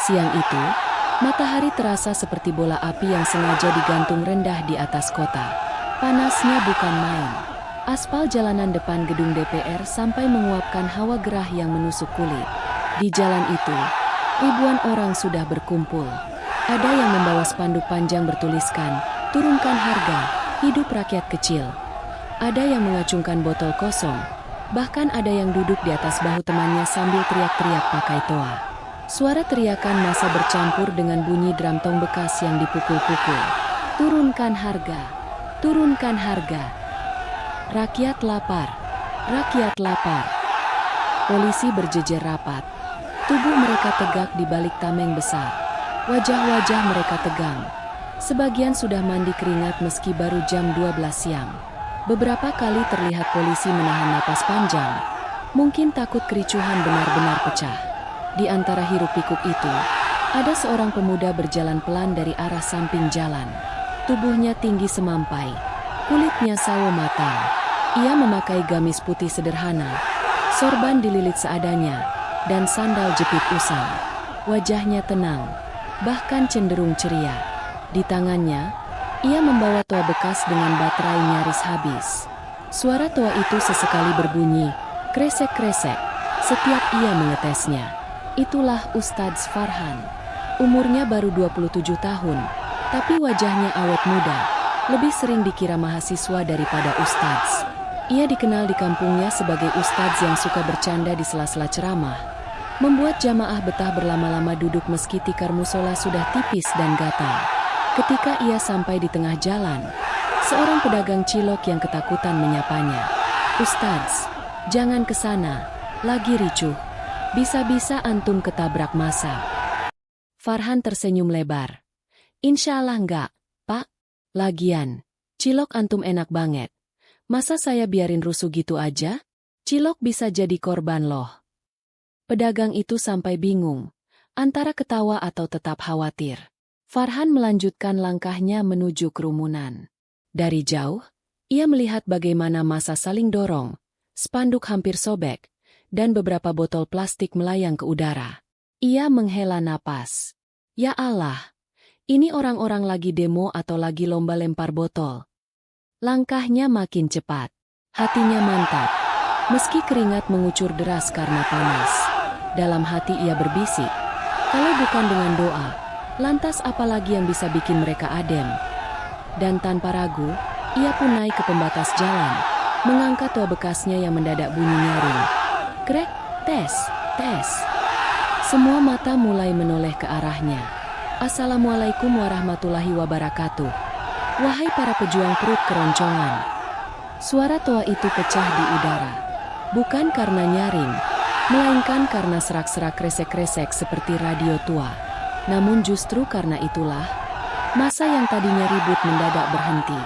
Siang itu, matahari terasa seperti bola api yang sengaja digantung rendah di atas kota. Panasnya bukan main. Aspal jalanan depan gedung DPR sampai menguapkan hawa gerah yang menusuk kulit. Di jalan itu, ribuan orang sudah berkumpul. Ada yang membawa spanduk panjang bertuliskan, "Turunkan harga, hidup rakyat kecil." Ada yang mengacungkan botol kosong. Bahkan ada yang duduk di atas bahu temannya sambil teriak-teriak pakai toa. Suara teriakan massa bercampur dengan bunyi drum tong bekas yang dipukul-pukul. Turunkan harga, turunkan harga. Rakyat lapar, rakyat lapar. Polisi berjejer rapat. Tubuh mereka tegak di balik tameng besar. Wajah-wajah mereka tegang. Sebagian sudah mandi keringat meski baru jam 12 siang. Beberapa kali terlihat polisi menahan napas panjang. Mungkin takut kericuhan benar-benar pecah. Di antara hiruk-pikuk itu, ada seorang pemuda berjalan pelan dari arah samping jalan. Tubuhnya tinggi semampai, kulitnya sawo matang. Ia memakai gamis putih sederhana, sorban dililit seadanya, dan sandal jepit usang. Wajahnya tenang, bahkan cenderung ceria. Di tangannya, ia membawa toa bekas dengan baterai nyaris habis. Suara toa itu sesekali berbunyi, kresek-kresek, setiap ia mengetesnya. Itulah Ustadz Farhan. Umurnya baru 27 tahun, tapi wajahnya awet muda. Lebih sering dikira mahasiswa daripada ustadz. Ia dikenal di kampungnya sebagai ustadz yang suka bercanda di sela-sela ceramah, membuat jamaah betah berlama-lama duduk meski tikar musola sudah tipis dan gatal. Ketika ia sampai di tengah jalan, seorang pedagang cilok yang ketakutan menyapanya. "Ustadz, jangan ke sana, lagi ricuh. Bisa-bisa antum ketabrak massa." Farhan tersenyum lebar. "Insya Allah enggak, Pak. Lagian, cilok antum enak banget. Masa saya biarin rusuh gitu aja? Cilok bisa jadi korban loh." Pedagang itu sampai bingung, antara ketawa atau tetap khawatir. Farhan melanjutkan langkahnya menuju kerumunan. Dari jauh, ia melihat bagaimana massa saling dorong, spanduk hampir sobek, dan beberapa botol plastik melayang ke udara. Ia menghela napas. Ya Allah, ini orang-orang lagi demo atau lagi lomba lempar botol? Langkahnya makin cepat. Hatinya mantap. Meski keringat mengucur deras karena panas. Dalam hati ia berbisik, kalau bukan dengan doa, lantas apalagi yang bisa bikin mereka adem? Dan tanpa ragu, ia pun naik ke pembatas jalan, mengangkat toa bekasnya yang mendadak bunyi nyaring. Krek, tes, tes. Semua mata mulai menoleh ke arahnya. "Assalamualaikum warahmatullahi wabarakatuh. Wahai para pejuang perut keroncongan." Suara toa itu pecah di udara. Bukan karena nyaring, melainkan karena serak-serak kresek-kresek seperti radio tua. Namun justru karena itulah, massa yang tadinya ribut mendadak berhenti.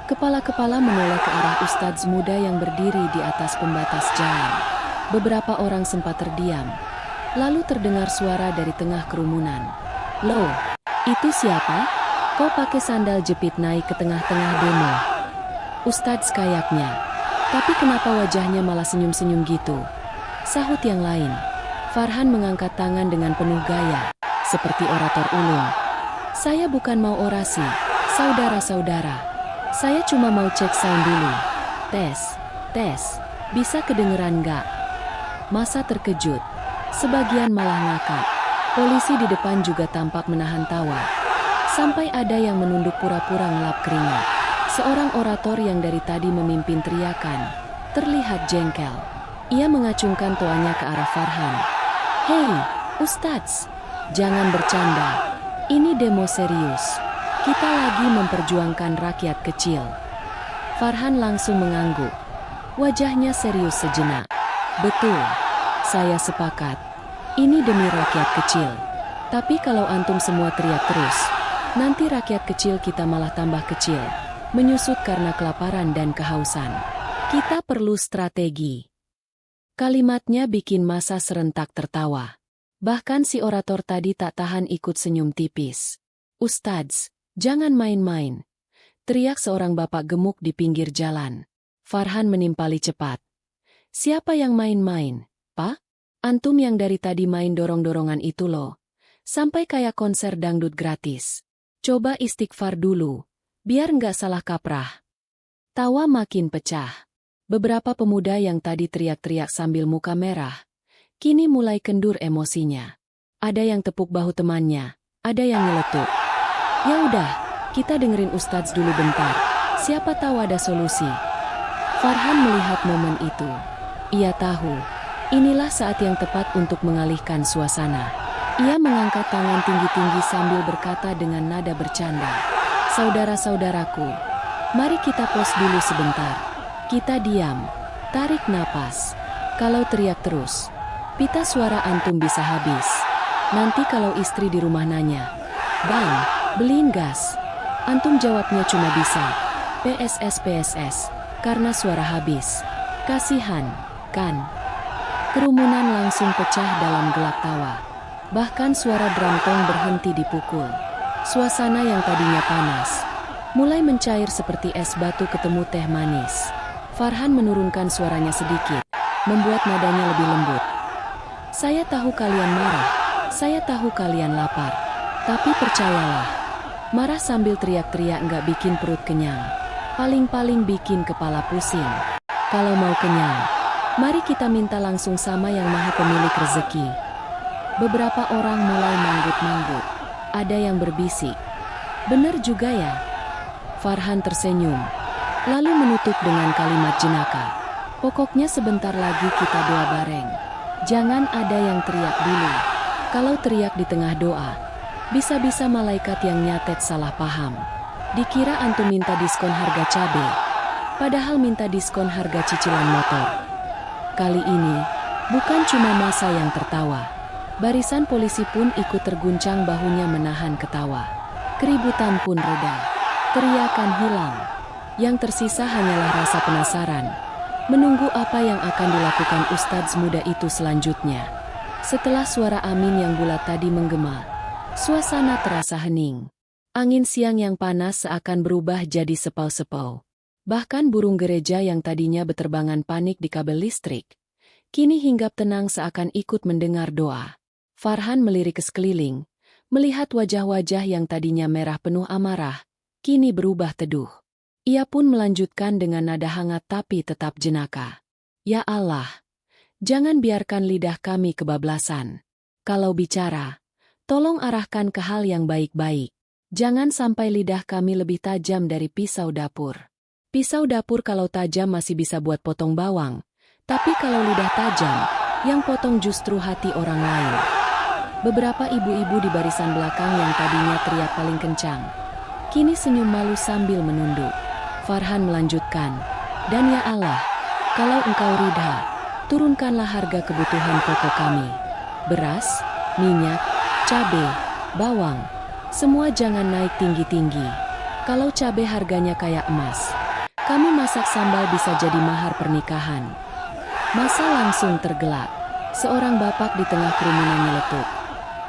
Kepala-kepala menoleh ke arah ustadz muda yang berdiri di atas pembatas jalan. Beberapa orang sempat terdiam. Lalu terdengar suara dari tengah kerumunan. "Loh, itu siapa? Kok pakai sandal jepit naik ke tengah-tengah demo?" "Ustadz kayaknya. Tapi kenapa wajahnya malah senyum-senyum gitu?" sahut yang lain. Farhan mengangkat tangan dengan penuh gaya, seperti orator ulung. "Saya bukan mau orasi, saudara-saudara. Saya cuma mau cek sound dulu. Tes, tes, bisa kedengeran nggak?" Massa terkejut. Sebagian malah ngakak. Polisi di depan juga tampak menahan tawa. Sampai ada yang menunduk pura-pura ngelap keringat. Seorang orator yang dari tadi memimpin teriakan, terlihat jengkel. Ia mengacungkan toanya ke arah Farhan. "Hei, ustadz, jangan bercanda. Ini demo serius. Kita lagi memperjuangkan rakyat kecil." Farhan langsung mengangguk. Wajahnya serius sejenak. "Betul, saya sepakat. Ini demi rakyat kecil. Tapi kalau antum semua teriak terus, nanti rakyat kecil kita malah tambah kecil, menyusut karena kelaparan dan kehausan. Kita perlu strategi." Kalimatnya bikin massa serentak tertawa. Bahkan si orator tadi tak tahan ikut senyum tipis. "Ustadz, jangan main-main," teriak seorang bapak gemuk di pinggir jalan. Farhan menimpali cepat. "Siapa yang main-main, Pak? Antum yang dari tadi main dorong-dorongan itu loh. Sampai kayak konser dangdut gratis. Coba istighfar dulu, biar nggak salah kaprah. Tawa makin pecah. Beberapa pemuda yang tadi teriak-teriak sambil muka merah, kini mulai kendur emosinya. Ada yang tepuk bahu temannya, ada yang nyeletuk. Ya udah, kita dengerin Ustadz dulu bentar, siapa tahu ada solusi. Farhan melihat momen itu. Ia tahu, inilah saat yang tepat untuk mengalihkan suasana. Ia mengangkat tangan tinggi-tinggi sambil berkata dengan nada bercanda. Saudara-saudaraku, mari kita pause dulu sebentar. Kita diam, tarik napas. Kalau teriak terus, pita suara antum bisa habis. Nanti kalau istri di rumah nanya, Bang, beliin gas. Antum jawabnya cuma bisa, PSS, karena suara habis. Kasihan, kan? Kerumunan langsung pecah dalam gelak tawa. Bahkan suara drum tong berhenti dipukul. Suasana yang tadinya panas mulai mencair seperti es batu ketemu teh manis. Farhan menurunkan suaranya sedikit, membuat nadanya lebih lembut. Saya tahu kalian marah, saya tahu kalian lapar. Tapi percayalah, marah sambil teriak-teriak nggak bikin perut kenyang. Paling-paling bikin kepala pusing. Kalau mau kenyang, mari kita minta langsung sama yang maha pemilik rezeki. Beberapa orang mulai manggut-manggut. Ada yang berbisik, bener juga ya? Farhan tersenyum, lalu menutup dengan kalimat jenaka. Pokoknya sebentar lagi kita doa bareng. Jangan ada yang teriak dulu. Kalau teriak di tengah doa, bisa-bisa malaikat yang nyatet salah paham. Dikira antum minta diskon harga cabai, padahal minta diskon harga cicilan motor. Kali ini, bukan cuma massa yang tertawa. Barisan polisi pun ikut terguncang bahunya menahan ketawa. Keributan pun reda. Teriakan hilang. Yang tersisa hanyalah rasa penasaran. Menunggu apa yang akan dilakukan Ustadz muda itu selanjutnya. Setelah suara amin yang bulat tadi menggema, suasana terasa hening. Angin siang yang panas seakan berubah jadi sepau-sepau. Bahkan burung gereja yang tadinya beterbangan panik di kabel listrik, kini hinggap tenang seakan ikut mendengar doa. Farhan melirik ke sekeliling, melihat wajah-wajah yang tadinya merah penuh amarah, kini berubah teduh. Ia pun melanjutkan dengan nada hangat tapi tetap jenaka. Ya Allah, jangan biarkan lidah kami kebablasan. Kalau bicara, tolong arahkan ke hal yang baik-baik. Jangan sampai lidah kami lebih tajam dari pisau dapur. Pisau dapur kalau tajam masih bisa buat potong bawang, tapi kalau lidah tajam, yang potong justru hati orang lain. Beberapa ibu-ibu di barisan belakang yang tadinya teriak paling kencang, kini senyum malu sambil menunduk. Farhan melanjutkan, dan ya Allah, kalau engkau ridha, turunkanlah harga kebutuhan pokok kami. Beras, minyak, cabai, bawang, semua jangan naik tinggi-tinggi. Kalau cabai harganya kayak emas, kami masak sambal bisa jadi mahar pernikahan. Masa langsung tergelak. Seorang bapak di tengah kerumunan nyeletuk.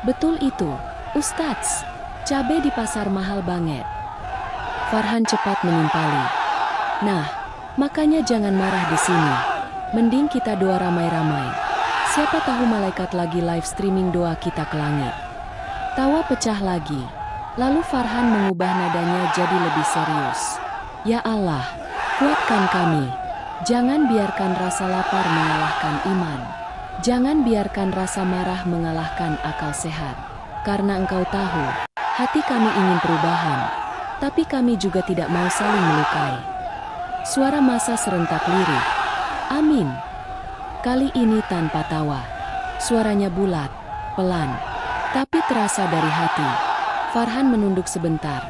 Betul itu, Ustadz. Cabai di pasar mahal banget. Farhan cepat menimpali. Nah, makanya jangan marah di sini. Mending kita doa ramai-ramai. Siapa tahu malaikat lagi live streaming doa kita ke langit. Tawa pecah lagi. Lalu Farhan mengubah nadanya jadi lebih serius. Ya Allah, kuatkan kami. Jangan biarkan rasa lapar mengalahkan iman. Jangan biarkan rasa marah mengalahkan akal sehat. Karena engkau tahu, hati kami ingin perubahan. Tapi kami juga tidak mau saling melukai. Suara massa serentak lirik. Amin. Kali ini tanpa tawa. Suaranya bulat, pelan, tapi terasa dari hati. Farhan menunduk sebentar,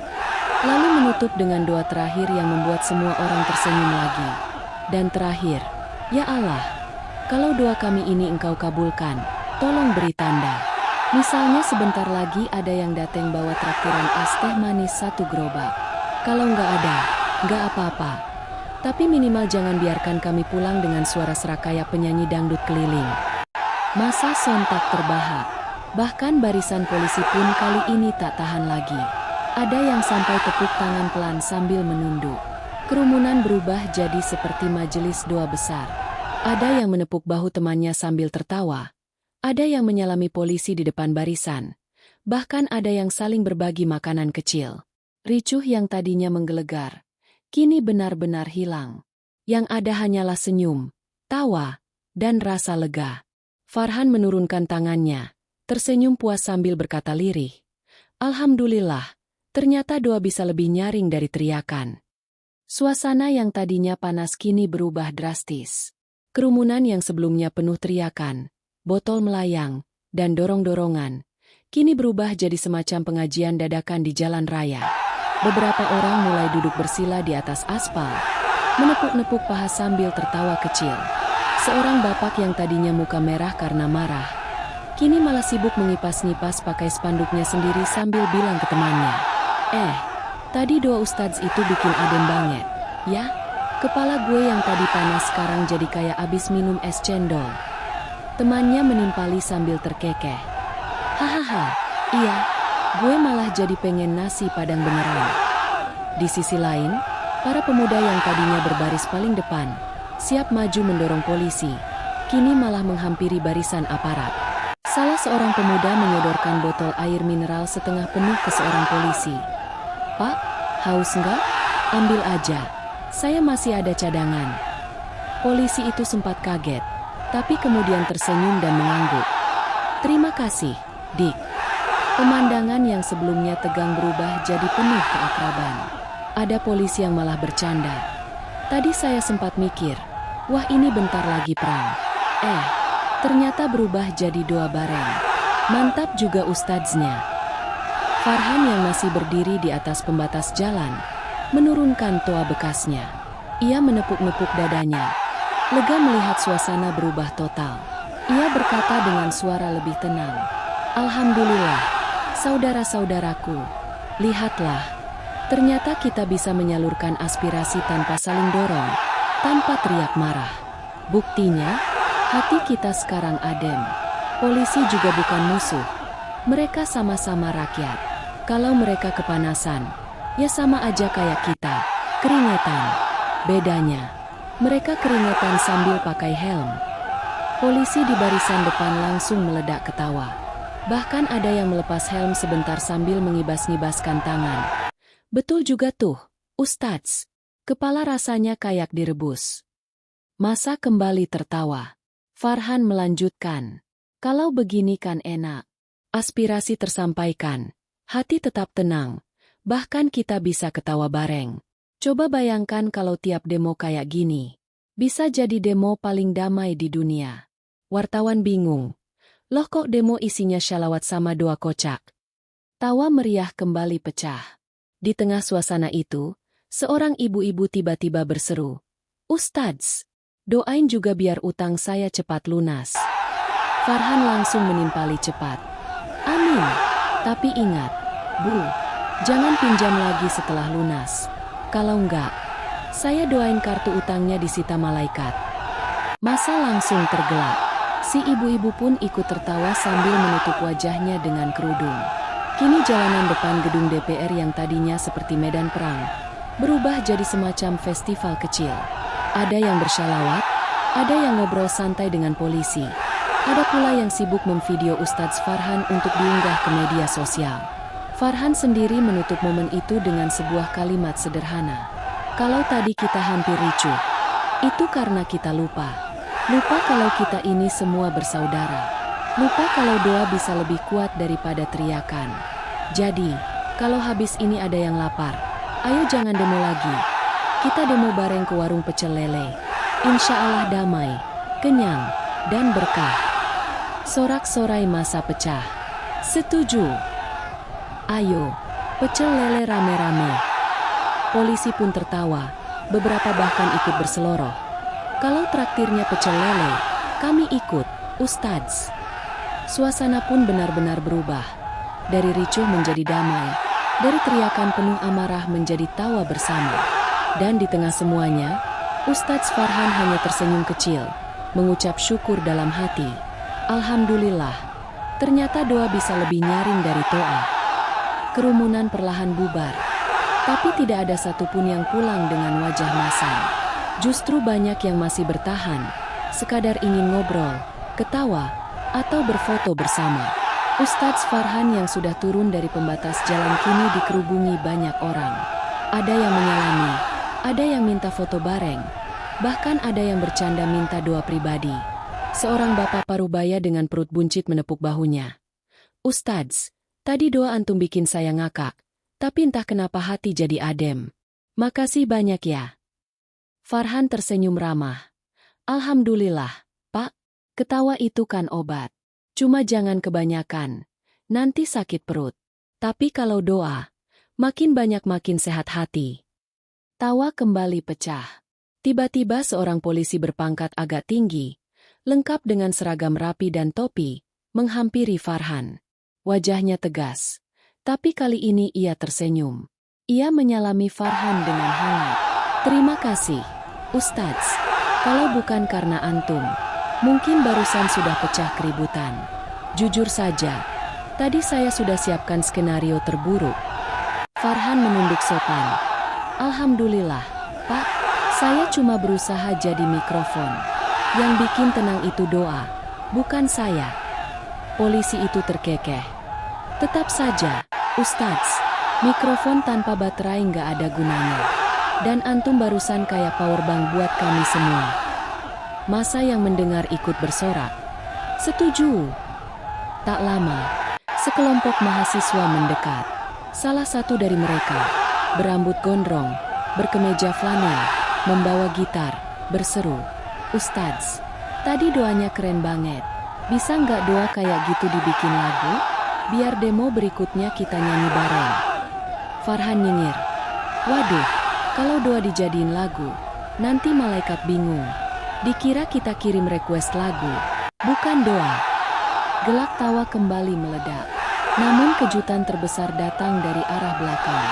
lalu menutup dengan doa terakhir yang membuat semua orang tersenyum lagi. Dan terakhir, ya Allah, kalau doa kami ini engkau kabulkan, tolong beri tanda. Misalnya sebentar lagi ada yang dateng bawa traktiran es teh manis 1 gerobak. Kalau nggak ada, nggak apa-apa. Tapi minimal jangan biarkan kami pulang dengan suara serak kayak penyanyi dangdut keliling. Massa sontak terbahak. Bahkan barisan polisi pun kali ini tak tahan lagi. Ada yang sampai tepuk tangan pelan sambil menunduk. Kerumunan berubah jadi seperti majelis doa besar. Ada yang menepuk bahu temannya sambil tertawa. Ada yang menyalami polisi di depan barisan. Bahkan ada yang saling berbagi makanan kecil. Ricuh yang tadinya menggelegar, kini benar-benar hilang. Yang ada hanyalah senyum, tawa, dan rasa lega. Farhan menurunkan tangannya, tersenyum puas sambil berkata lirih, "Alhamdulillah, ternyata doa bisa lebih nyaring dari teriakan." Suasana yang tadinya panas kini berubah drastis. Kerumunan yang sebelumnya penuh teriakan, botol melayang, dan dorong-dorongan, kini berubah jadi semacam pengajian dadakan di jalan raya. Beberapa orang mulai duduk bersila di atas aspal, menepuk-nepuk paha sambil tertawa kecil. Seorang bapak yang tadinya muka merah karena marah, kini malah sibuk mengipas-ngipas pakai spanduknya sendiri sambil bilang ke temannya, tadi doa Ustadz itu bikin adem banget, ya? Kepala gue yang tadi panas sekarang jadi kayak abis minum es cendol." Temannya menimpali sambil terkekeh. "Hahaha, iya, gue malah jadi pengen nasi padang beneran." Di sisi lain, para pemuda yang tadinya berbaris paling depan, siap maju mendorong polisi, kini malah menghampiri barisan aparat. Salah seorang pemuda menyodorkan botol air mineral setengah penuh ke seorang polisi. "Pak, haus nggak? Ambil aja. Saya masih ada cadangan." Polisi itu sempat kaget, tapi kemudian tersenyum dan mengangguk. "Terima kasih, Dik." Pemandangan yang sebelumnya tegang berubah jadi penuh keakraban. Ada polisi yang malah bercanda. "Tadi saya sempat mikir, wah ini bentar lagi perang. Ternyata berubah jadi doa bareng. Mantap juga ustadznya." Farhan yang masih berdiri di atas pembatas jalan, menurunkan toa bekasnya. Ia menepuk-nepuk dadanya, lega melihat suasana berubah total. Ia berkata dengan suara lebih tenang, "Alhamdulillah, saudara-saudaraku, lihatlah. Ternyata kita bisa menyalurkan aspirasi tanpa saling dorong, tanpa teriak marah. Buktinya, hati kita sekarang adem. Polisi juga bukan musuh. Mereka sama-sama rakyat. Kalau mereka kepanasan, ya sama aja kayak kita, keringetan. Bedanya, mereka keringetan sambil pakai helm." Polisi di barisan depan langsung meledak ketawa. Bahkan ada yang melepas helm sebentar sambil mengibas-ngibaskan tangan. "Betul juga tuh, Ustadz. Kepala rasanya kayak direbus." Masa kembali tertawa. Farhan melanjutkan, "Kalau begini kan enak. Aspirasi tersampaikan, hati tetap tenang, bahkan kita bisa ketawa bareng. Coba bayangkan kalau tiap demo kayak gini. Bisa jadi demo paling damai di dunia." Wartawan bingung. "Loh kok demo isinya shalawat sama doa kocak?" Tawa meriah kembali pecah. Di tengah suasana itu, seorang ibu-ibu tiba-tiba berseru, "Ustadz, doain juga biar utang saya cepat lunas." Farhan langsung menimpali cepat, "Amin. Tapi ingat, Bu, jangan pinjam lagi setelah lunas. Kalau enggak, saya doain kartu utangnya disita malaikat." Masa langsung tergelap. Si ibu-ibu pun ikut tertawa sambil menutup wajahnya dengan kerudung. Kini jalanan depan gedung DPR yang tadinya seperti medan perang, berubah jadi semacam festival kecil. Ada yang bersyalawat, ada yang ngobrol santai dengan polisi. Ada pula yang sibuk memvideo Ustadz Farhan untuk diunggah ke media sosial. Farhan sendiri menutup momen itu dengan sebuah kalimat sederhana. "Kalau tadi kita hampir ricuh, itu karena kita lupa. Lupa kalau kita ini semua bersaudara. Lupa kalau doa bisa lebih kuat daripada teriakan. Jadi, kalau habis ini ada yang lapar, ayo jangan demo lagi. Kita demo bareng ke warung pecel lele. Insya Allah damai, kenyang, dan berkah." Sorak-sorai masa pecah. "Setuju. Ayo, pecel lele rame-rame." Polisi pun tertawa, beberapa bahkan ikut berseloroh. "Kalau traktirnya pecel lele, kami ikut, Ustadz." Suasana pun benar-benar berubah. Dari ricuh menjadi damai, dari teriakan penuh amarah menjadi tawa bersama. Dan di tengah semuanya, Ustadz Farhan hanya tersenyum kecil, mengucap syukur dalam hati. "Alhamdulillah, ternyata doa bisa lebih nyaring dari toa." Kerumunan perlahan bubar, tapi tidak ada satupun yang pulang dengan wajah masam. Justru banyak yang masih bertahan, sekadar ingin ngobrol, ketawa, atau berfoto bersama. Ustadz Farhan yang sudah turun dari pembatas jalan kini dikerubungi banyak orang. Ada yang menyalami, ada yang minta foto bareng, bahkan ada yang bercanda minta doa pribadi. Seorang bapak parubaya dengan perut buncit menepuk bahunya. Ustadz, tadi doa antum bikin saya ngakak, tapi entah kenapa hati jadi adem. Makasih banyak ya. Farhan tersenyum ramah. Alhamdulillah, Pak, ketawa itu kan obat. Cuma jangan kebanyakan, nanti sakit perut. Tapi kalau doa, makin banyak makin sehat hati. Tawa kembali pecah. Tiba-tiba seorang polisi berpangkat agak tinggi, lengkap dengan seragam rapi dan topi, menghampiri Farhan. Wajahnya tegas, tapi kali ini ia tersenyum. Ia menyalami Farhan dengan hangat. Terima kasih, Ustadz. Kalau bukan karena antum, mungkin barusan sudah pecah keributan. Jujur saja, tadi saya sudah siapkan skenario terburuk. Farhan menunduk sopan. Alhamdulillah, Pak, saya cuma berusaha jadi mikrofon. Yang bikin tenang itu doa, bukan saya. Polisi itu terkekeh. Tetap saja, Ustadz, mikrofon tanpa baterai nggak ada gunanya. Dan antum barusan kayak powerbank buat kami semua. Masa yang mendengar ikut bersorak. Setuju. Tak lama, sekelompok mahasiswa mendekat. Salah satu dari mereka, berambut gondrong, berkemeja flanel, membawa gitar, berseru, Ustadz, tadi doanya keren banget. Bisa nggak doa kayak gitu dibikin lagu? Biar demo berikutnya kita nyanyi bareng. Farhan nyengir. Waduh, kalau doa dijadiin lagu, nanti malaikat bingung. Dikira kita kirim request lagu, bukan doa. Gelak tawa kembali meledak. Namun kejutan terbesar datang dari arah belakang.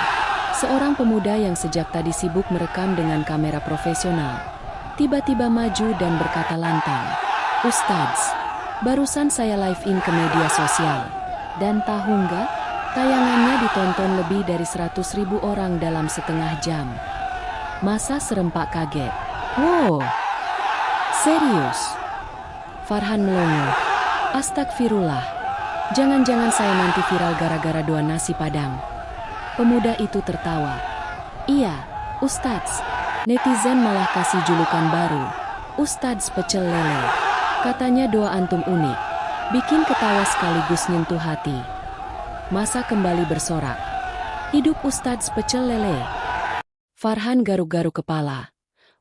Seorang pemuda yang sejak tadi sibuk merekam dengan kamera profesional, tiba-tiba maju dan berkata lantang, Ustadz, barusan saya live in ke media sosial. Dan tahu nggak? Tayangannya ditonton lebih dari 100.000 orang dalam setengah jam. Masa serempak kaget. Wow, serius? Farhan melongo. Astagfirullah. Jangan-jangan saya nanti viral gara-gara doa nasi padang. Pemuda itu tertawa. Iya, Ustadz. Netizen malah kasih julukan baru. Ustadz Pecel Lele. Katanya doa antum unik. Bikin ketawa sekaligus nyentuh hati. Masa kembali bersorak. Hidup Ustadz Pecel Lele. Farhan garuk-garuk kepala.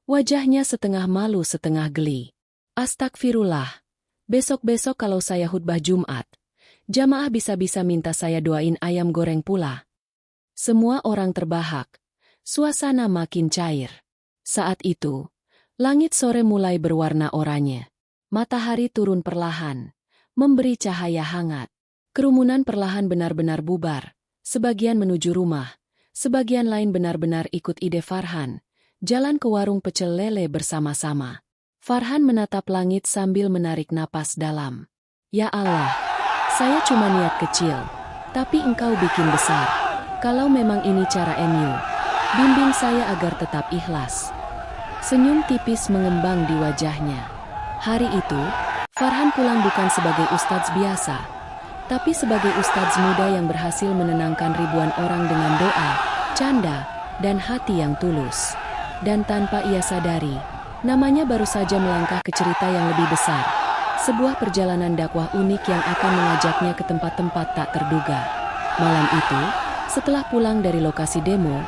Wajahnya setengah malu setengah geli. Astagfirullah. Besok-besok kalau saya khutbah Jumat, jamaah bisa-bisa minta saya doain ayam goreng pula. Semua orang terbahak. Suasana makin cair. Saat itu, langit sore mulai berwarna oranye. Matahari turun perlahan, memberi cahaya hangat. Kerumunan perlahan benar-benar bubar. Sebagian menuju rumah, sebagian lain benar-benar ikut ide Farhan. Jalan ke warung pecel lele bersama-sama. Farhan menatap langit sambil menarik napas dalam. Ya Allah, saya cuma niat kecil, tapi engkau bikin besar. Kalau memang ini cara MU, bimbing saya agar tetap ikhlas. Senyum tipis mengembang di wajahnya. Hari itu, Farhan pulang bukan sebagai ustadz biasa, tapi sebagai ustadz muda yang berhasil menenangkan ribuan orang dengan doa, canda, dan hati yang tulus. Dan tanpa ia sadari, namanya baru saja melangkah ke cerita yang lebih besar. Sebuah perjalanan dakwah unik yang akan mengajaknya ke tempat-tempat tak terduga. Malam itu, setelah pulang dari lokasi demo,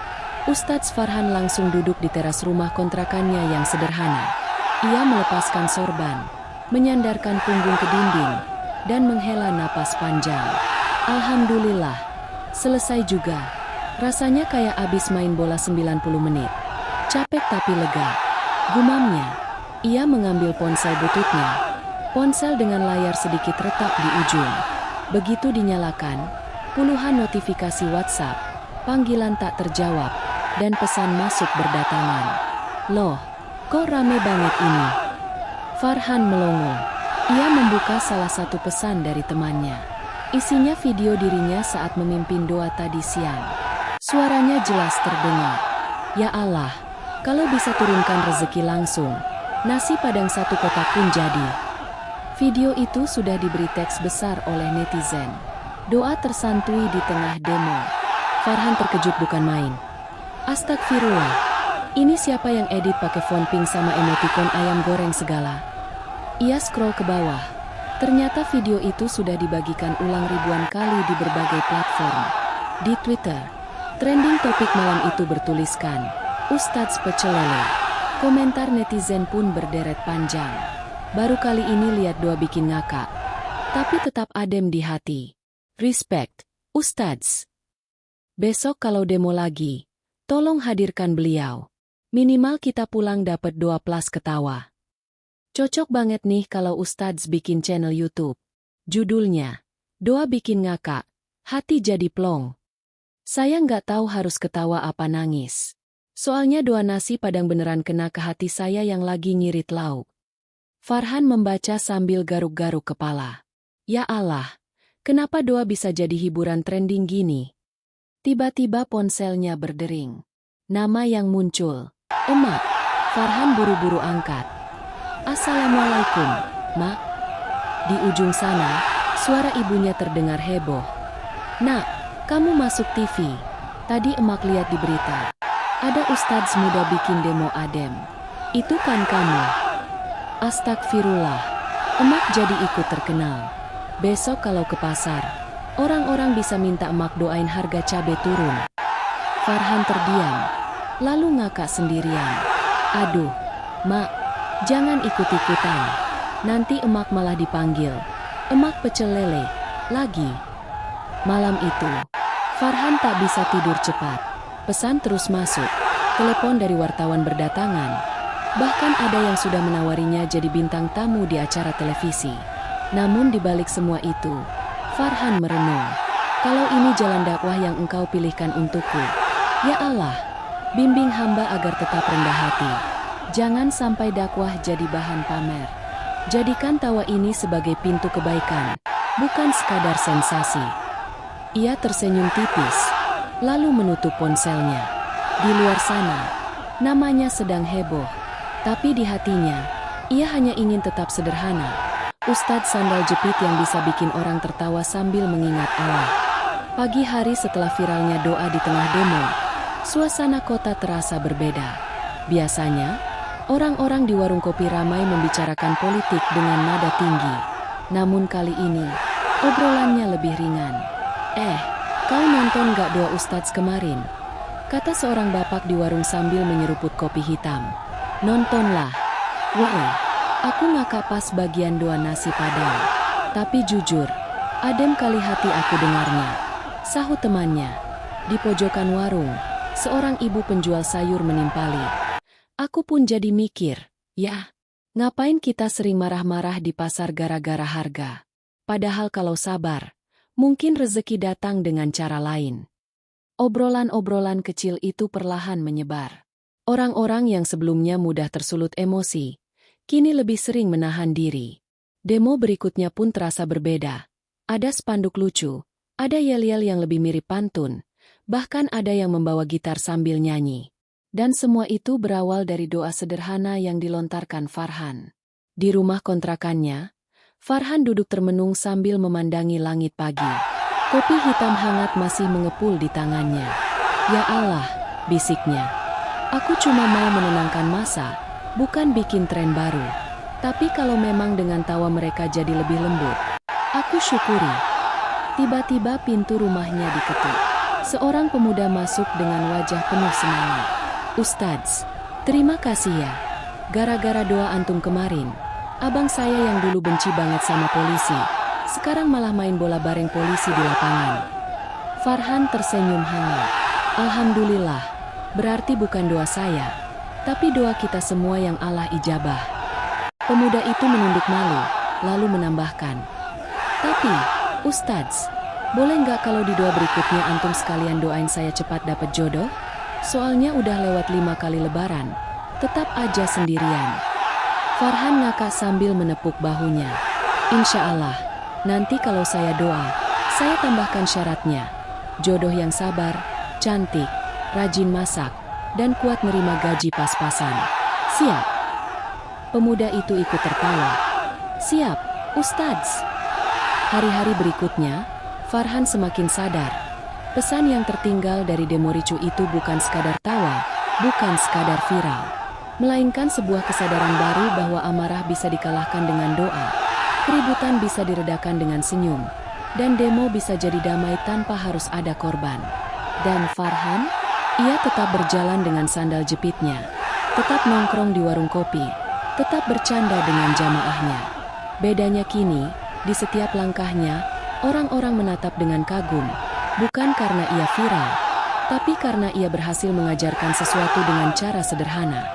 Ustadz Farhan langsung duduk di teras rumah kontrakannya yang sederhana. Ia melepaskan sorban, menyandarkan punggung ke dinding, dan menghela napas panjang. Alhamdulillah, selesai juga. Rasanya kayak abis main bola 90 menit. Capek tapi lega. Gumamnya. Ia mengambil ponsel bututnya. Ponsel dengan layar sedikit retak di ujung. Begitu dinyalakan, puluhan notifikasi WhatsApp, panggilan tak terjawab, dan pesan masuk berdatangan. Loh, kok rame banget ini? Farhan melongo. Ia membuka salah satu pesan dari temannya. Isinya video dirinya saat memimpin doa tadi siang. Suaranya jelas terdengar. Ya Allah, kalau bisa turunkan rezeki langsung, nasi padang satu kotak pun jadi. Video itu sudah diberi teks besar oleh netizen. Doa tersantui di tengah demo. Farhan terkejut bukan main. Astagfirullah. Ini siapa yang edit pakai font pink sama emoticon ayam goreng segala? Ia scroll ke bawah. Ternyata video itu sudah dibagikan ulang ribuan kali di berbagai platform. Di Twitter, trending topik malam itu bertuliskan, Ustadz Pecel Lele. Komentar netizen pun berderet panjang. Baru kali ini lihat doa bikin ngakak. Tapi tetap adem di hati. Respect, Ustadz. Besok kalau demo lagi, tolong hadirkan beliau. Minimal kita pulang dapat doa plus ketawa. Cocok banget nih kalau Ustadz bikin channel YouTube. Judulnya, Doa Bikin Ngakak, Hati Jadi Plong. Saya nggak tahu harus ketawa apa nangis. Soalnya doa nasi padang beneran kena ke hati saya yang lagi ngirit lauk. Farhan membaca sambil garuk-garuk kepala. Ya Allah, kenapa doa bisa jadi hiburan trending gini? Tiba-tiba ponselnya berdering. Nama yang muncul, Emak. Farhan buru-buru angkat. Assalamualaikum, Mak. Di ujung sana, suara ibunya terdengar heboh. Nak, kamu masuk TV. Tadi Emak lihat di berita. Ada ustadz muda bikin demo adem. Itu kan kamu? Astagfirullah. Emak jadi ikut terkenal. Besok kalau ke pasar, orang-orang bisa minta Emak doain harga cabai turun. Farhan terdiam, lalu ngakak sendirian. Aduh, Mak, jangan ikut-ikutan. Nanti Emak malah dipanggil Emak Pecel Lele lagi. Malam itu, Farhan tak bisa tidur cepat. Pesan terus masuk. Telepon dari wartawan berdatangan. Bahkan ada yang sudah menawarinya jadi bintang tamu di acara televisi. Namun di balik semua itu, Farhan merenung. Kalau ini jalan dakwah yang Engkau pilihkan untukku, ya Allah, bimbing hamba agar tetap rendah hati. Jangan sampai dakwah jadi bahan pamer. Jadikan tawa ini sebagai pintu kebaikan, bukan sekadar sensasi. Ia tersenyum tipis, lalu menutup ponselnya. Di luar sana, namanya sedang heboh. Tapi di hatinya, ia hanya ingin tetap sederhana. Ustadz sandal jepit yang bisa bikin orang tertawa sambil mengingat Allah. Pagi hari setelah viralnya doa di tengah demo, suasana kota terasa berbeda. Biasanya, orang-orang di warung kopi ramai membicarakan politik dengan nada tinggi. Namun kali ini, obrolannya lebih ringan. Kau nonton gak doa Ustadz kemarin? Kata seorang bapak di warung sambil menyeruput kopi hitam. Nontonlah. Woi, aku ngakak pas bagian doa nasi padang. Tapi jujur, adem kali hati aku dengarnya. Sahut temannya. Di pojokan warung, seorang ibu penjual sayur menimpali. Aku pun jadi mikir, ya, ngapain kita sering marah-marah di pasar gara-gara harga? Padahal kalau sabar, mungkin rezeki datang dengan cara lain. Obrolan-obrolan kecil itu perlahan menyebar. Orang-orang yang sebelumnya mudah tersulut emosi, kini lebih sering menahan diri. Demo berikutnya pun terasa berbeda. Ada spanduk lucu, ada yel-yel yang lebih mirip pantun, bahkan ada yang membawa gitar sambil nyanyi. Dan semua itu berawal dari doa sederhana yang dilontarkan Farhan. Di rumah kontrakannya, Farhan duduk termenung sambil memandangi langit pagi. Kopi hitam hangat masih mengepul di tangannya. Ya Allah, bisiknya. Aku cuma mau menenangkan masa, bukan bikin tren baru. Tapi kalau memang dengan tawa mereka jadi lebih lembut, aku syukuri. Tiba-tiba pintu rumahnya diketuk. Seorang pemuda masuk dengan wajah penuh semangat. Ustadz, terima kasih ya. Gara-gara doa antum kemarin, abang saya yang dulu benci banget sama polisi, sekarang malah main bola bareng polisi di lapangan. Farhan tersenyum hangat. Alhamdulillah, berarti bukan doa saya, tapi doa kita semua yang Allah ijabah. Pemuda itu menunduk malu, lalu menambahkan. Tapi, Ustadz, boleh nggak kalau di doa berikutnya antum sekalian doain saya cepat dapat jodoh? Soalnya udah lewat 5 kali lebaran, tetap aja sendirian. Farhan ngakak sambil menepuk bahunya. Insya Allah, nanti kalau saya doa, saya tambahkan syaratnya. Jodoh yang sabar, cantik, rajin masak, dan kuat nerima gaji pas-pasan. Siap? Pemuda itu ikut tertawa. Siap, Ustadz. Hari-hari berikutnya, Farhan semakin sadar. Pesan yang tertinggal dari demo ricu itu bukan sekadar tawa, bukan sekadar viral, melainkan sebuah kesadaran baru bahwa amarah bisa dikalahkan dengan doa, keributan bisa diredakan dengan senyum, dan demo bisa jadi damai tanpa harus ada korban. Dan Farhan, ia tetap berjalan dengan sandal jepitnya, tetap nongkrong di warung kopi, tetap bercanda dengan jamaahnya. Bedanya kini, di setiap langkahnya, orang-orang menatap dengan kagum, bukan karena ia viral, tapi karena ia berhasil mengajarkan sesuatu dengan cara sederhana,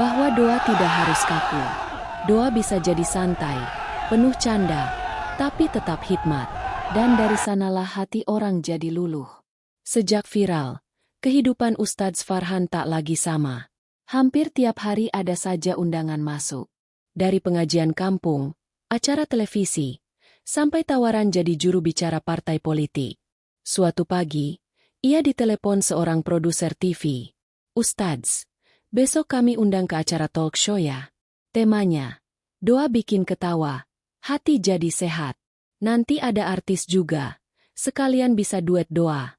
bahwa doa tidak harus kaku. Doa bisa jadi santai, penuh canda, tapi tetap hikmat, dan dari sanalah hati orang jadi luluh. Sejak viral, kehidupan Ustadz Farhan tak lagi sama. Hampir tiap hari ada saja undangan masuk. Dari pengajian kampung, acara televisi, sampai tawaran jadi juru bicara partai politik. Suatu pagi, ia ditelepon seorang produser TV. "Ustadz, besok kami undang ke acara talk show ya. Temanya, doa bikin ketawa, hati jadi sehat. Nanti ada artis juga, sekalian bisa duet doa."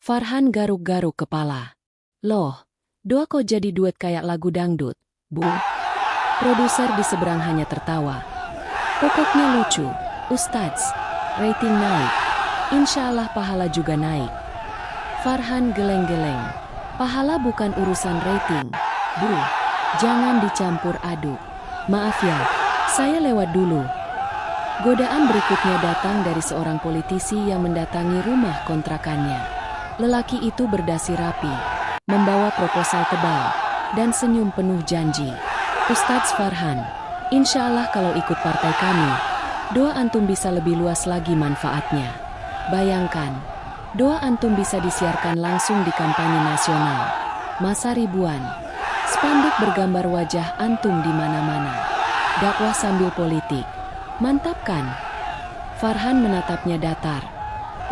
Farhan garuk-garuk kepala. "Loh, doa kok jadi duet kayak lagu dangdut, Bu?" Produser di seberang hanya tertawa. "Pokoknya lucu, Ustadz. Rating naik. Insya Allah pahala juga naik." Farhan geleng-geleng. "Pahala bukan urusan rating, Bu. Jangan dicampur aduk. Maaf ya, saya lewat dulu." Godaan berikutnya datang dari seorang politisi yang mendatangi rumah kontrakannya. Lelaki itu berdasi rapi, membawa proposal tebal, dan senyum penuh janji. "Ustadz Farhan, insya Allah kalau ikut partai kami, doa antum bisa lebih luas lagi manfaatnya. Bayangkan, doa antum bisa disiarkan langsung di kampanye nasional. Masa ribuan, spanduk bergambar wajah antum di mana-mana. Dakwah sambil politik. Mantap kan?" Farhan menatapnya datar,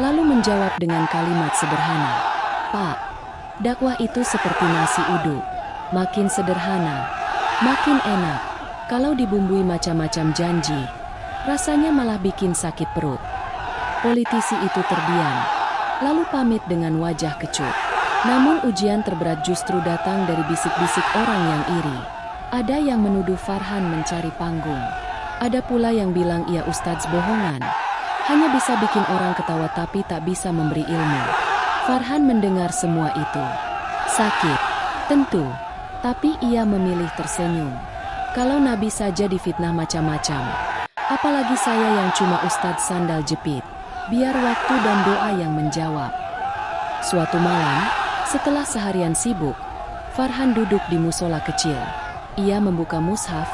lalu menjawab dengan kalimat sederhana. "Pak, dakwah itu seperti nasi uduk. Makin sederhana, makin enak. Kalau dibumbui macam-macam janji, rasanya malah bikin sakit perut." Politisi itu terdiam, lalu pamit dengan wajah kecut. Namun ujian terberat justru datang dari bisik-bisik orang yang iri. Ada yang menuduh Farhan mencari panggung. Ada pula yang bilang ia ustadz bohongan, hanya bisa bikin orang ketawa tapi tak bisa memberi ilmu. Farhan mendengar semua itu. Sakit, tentu, tapi ia memilih tersenyum. Kalau Nabi saja difitnah macam-macam, apalagi saya yang cuma ustadz sandal jepit. Biar waktu dan doa yang menjawab. Suatu malam, setelah seharian sibuk, Farhan duduk di musola kecil. Ia membuka mushaf,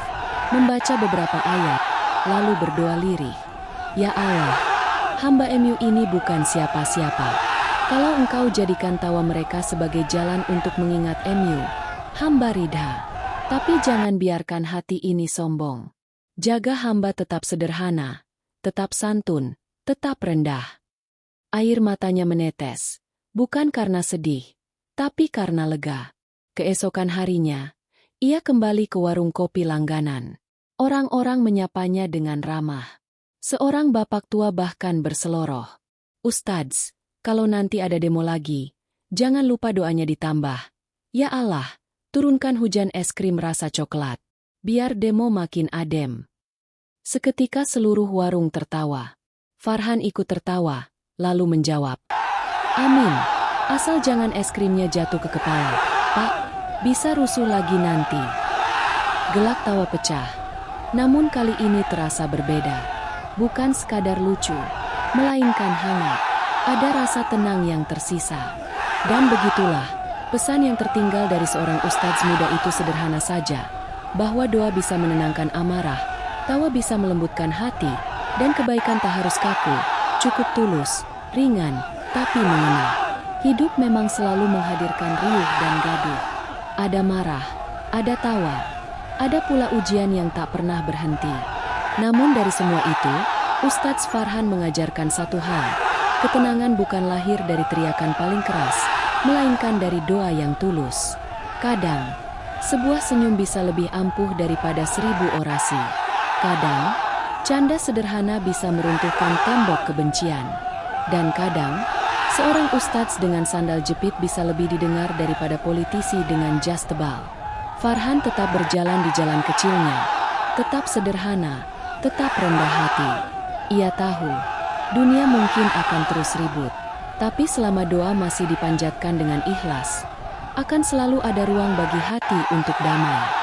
membaca beberapa ayat, lalu berdoa lirih. "Ya Allah, hamba MU ini bukan siapa-siapa. Kalau Engkau jadikan tawa mereka sebagai jalan untuk mengingat MU, hamba ridha. Tapi jangan biarkan hati ini sombong. Jaga hamba tetap sederhana, tetap santun, tetap rendah." Air matanya menetes, bukan karena sedih, tapi karena lega. Keesokan harinya, ia kembali ke warung kopi langganan. Orang-orang menyapanya dengan ramah. Seorang bapak tua bahkan berseloroh. "Ustadz, kalau nanti ada demo lagi, jangan lupa doanya ditambah. Ya Allah, turunkan hujan es krim rasa coklat, biar demo makin adem." Seketika seluruh warung tertawa. Farhan ikut tertawa, lalu menjawab, "Amin, asal jangan es krimnya jatuh ke kepala, Pak, bisa rusuh lagi nanti." Gelak tawa pecah, namun kali ini terasa berbeda. Bukan sekadar lucu, melainkan hangat. Ada rasa tenang yang tersisa. Dan begitulah, pesan yang tertinggal dari seorang ustadz muda itu sederhana saja, bahwa doa bisa menenangkan amarah, tawa bisa melembutkan hati, dan kebaikan tak harus kaku, cukup tulus, ringan, tapi mengena. Hidup memang selalu menghadirkan riuh dan gaduh. Ada marah, ada tawa, ada pula ujian yang tak pernah berhenti. Namun dari semua itu, Ustadz Farhan mengajarkan satu hal. Ketenangan bukan lahir dari teriakan paling keras, melainkan dari doa yang tulus. Kadang, sebuah senyum bisa lebih ampuh daripada 1000 orasi. Kadang, Canda sederhana bisa meruntuhkan tembok kebencian. Dan kadang, seorang ustadz dengan sandal jepit bisa lebih didengar daripada politisi dengan jas tebal. Farhan tetap berjalan di jalan kecilnya, tetap sederhana, tetap rendah hati. Ia tahu, dunia mungkin akan terus ribut, tapi selama doa masih dipanjatkan dengan ikhlas, akan selalu ada ruang bagi hati untuk damai.